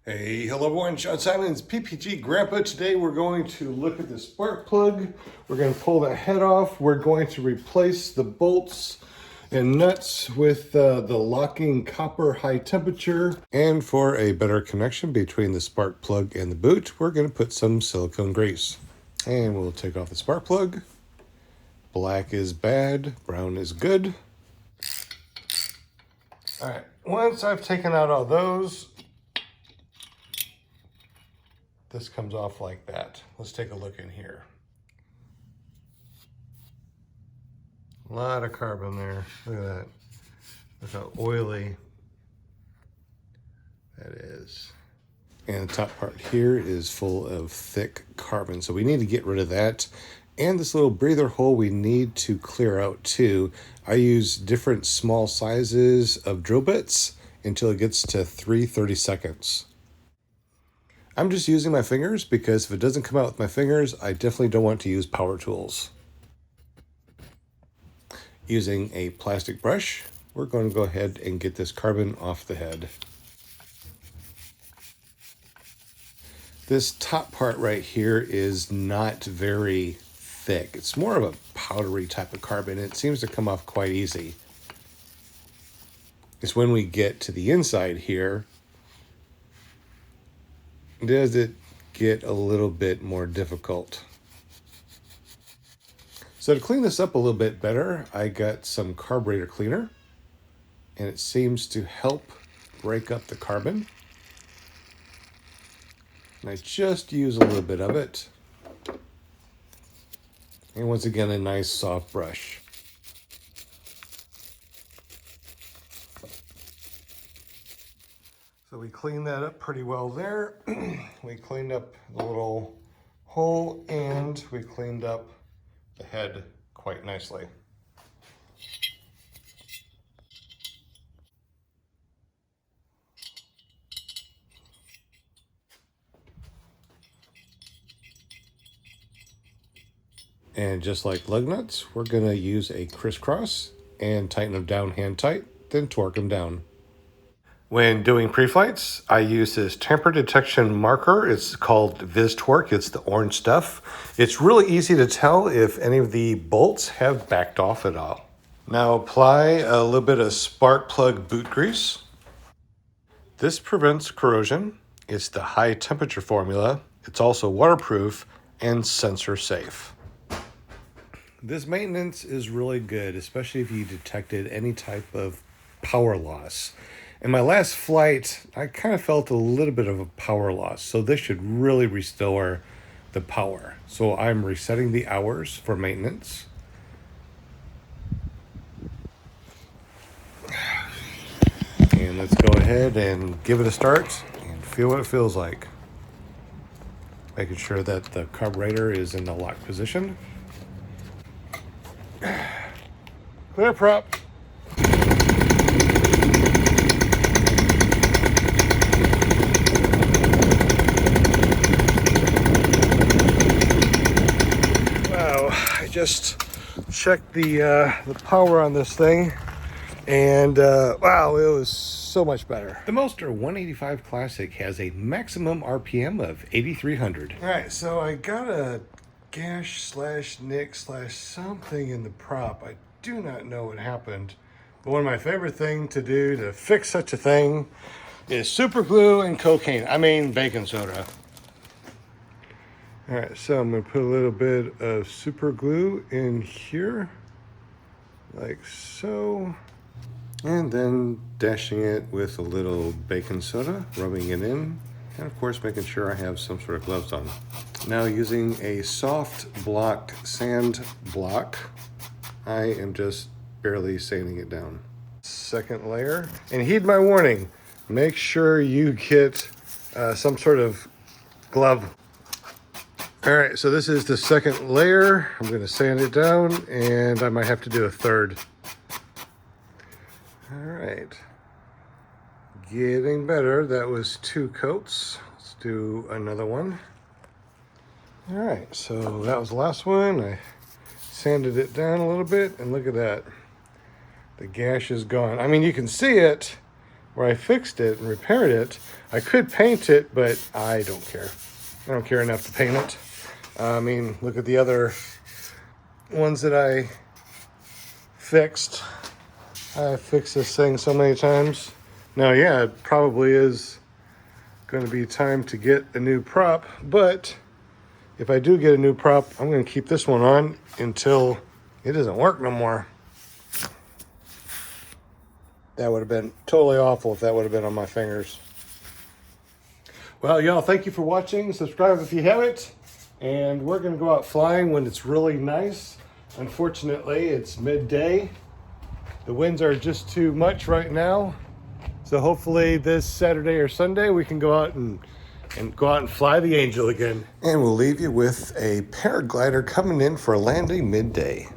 Hey, hello everyone, Sean Simons, PPG Grandpa. Today we're going to look at the spark plug. We're going to pull that head off. We're going to replace the bolts and nuts with the locking copper high temperature. And for a better connection between the spark plug and the boot, we're going to put some silicone grease. And we'll take off the spark plug. Black is bad, brown is good. All right, once I've taken out all those, this comes off like that. Let's take a look in here. A lot of carbon there. Look at that. Look how oily that is. And the top part here is full of thick carbon. So we need to get rid of that. And this little breather hole we need to clear out too. I use different small sizes of drill bits until it gets to 3/32. I'm just using my fingers because if it doesn't come out with my fingers, I definitely don't want to use power tools. Using a plastic brush, we're going to go ahead and get this carbon off the head. This top part right here is not very thick. It's more of a powdery type of carbon. It seems to come off quite easy. It's when we get to the inside here, does it get a little bit more difficult. So to clean this up a little bit better, I got some carburetor cleaner, and it seems to help break up the carbon. And I just use a little bit of it. And once again, a nice soft brush. So we cleaned that up pretty well there. We cleaned up the little hole and we cleaned up the head quite nicely. And just like lug nuts, we're gonna use a crisscross and tighten them down hand tight, then torque them down. When doing pre-flights, I use this tamper detection marker. It's called VizTorque. It's the orange stuff. It's really easy to tell if any of the bolts have backed off at all. Now apply a little bit of spark plug boot grease. This prevents corrosion. It's the high temperature formula. It's also waterproof and sensor safe. This maintenance is really good, especially if you detected any type of power loss. In my last flight, I kind of felt a little bit of a power loss, so this should really restore the power. So I'm resetting the hours for maintenance. And let's go ahead and give it a start and feel what it feels like. Making sure that the carburetor is in the lock position. Clear prop. Just checked the power on this thing, and wow, it was so much better. The Melster 185 Classic has a maximum RPM of 8,300. All right, so I got a gash slash nick slash something in the prop. I do not know what happened, but one of my favorite things to do to fix such a thing is super glue and cocaine. I mean baking soda. All right, so I'm gonna put a little bit of super glue in here, like so. And then dashing it with a little baking soda, rubbing it in, and of course making sure I have some sort of gloves on. Now using a soft block sand block, I am just barely sanding it down. Second layer, and heed my warning, make sure you get some sort of glove. All right, so this is the second layer. I'm gonna sand it down, and I might have to do a third. All right, getting better. That was 2 coats. Let's do another one. All right, so that was the last one. I sanded it down a little bit, and look at that. The gash is gone. I mean, you can see it, where I fixed it and repaired it. I could paint it, but I don't care. I don't care enough to paint it. I mean, look at the other ones that I fixed. I fixed this thing so many times. Now, yeah, it probably is going to be time to get a new prop, but if I do get a new prop, I'm going to keep this one on until it doesn't work no more. That would have been totally awful if that would have been on my fingers. Well, y'all, thank you for watching. Subscribe if you haven't. And we're going to go out flying when it's really nice. Unfortunately, it's midday. The winds are just too much right now. So hopefully this Saturday or Sunday we can go out and fly the Angel again. And we'll leave you with a paraglider coming in for a landing midday.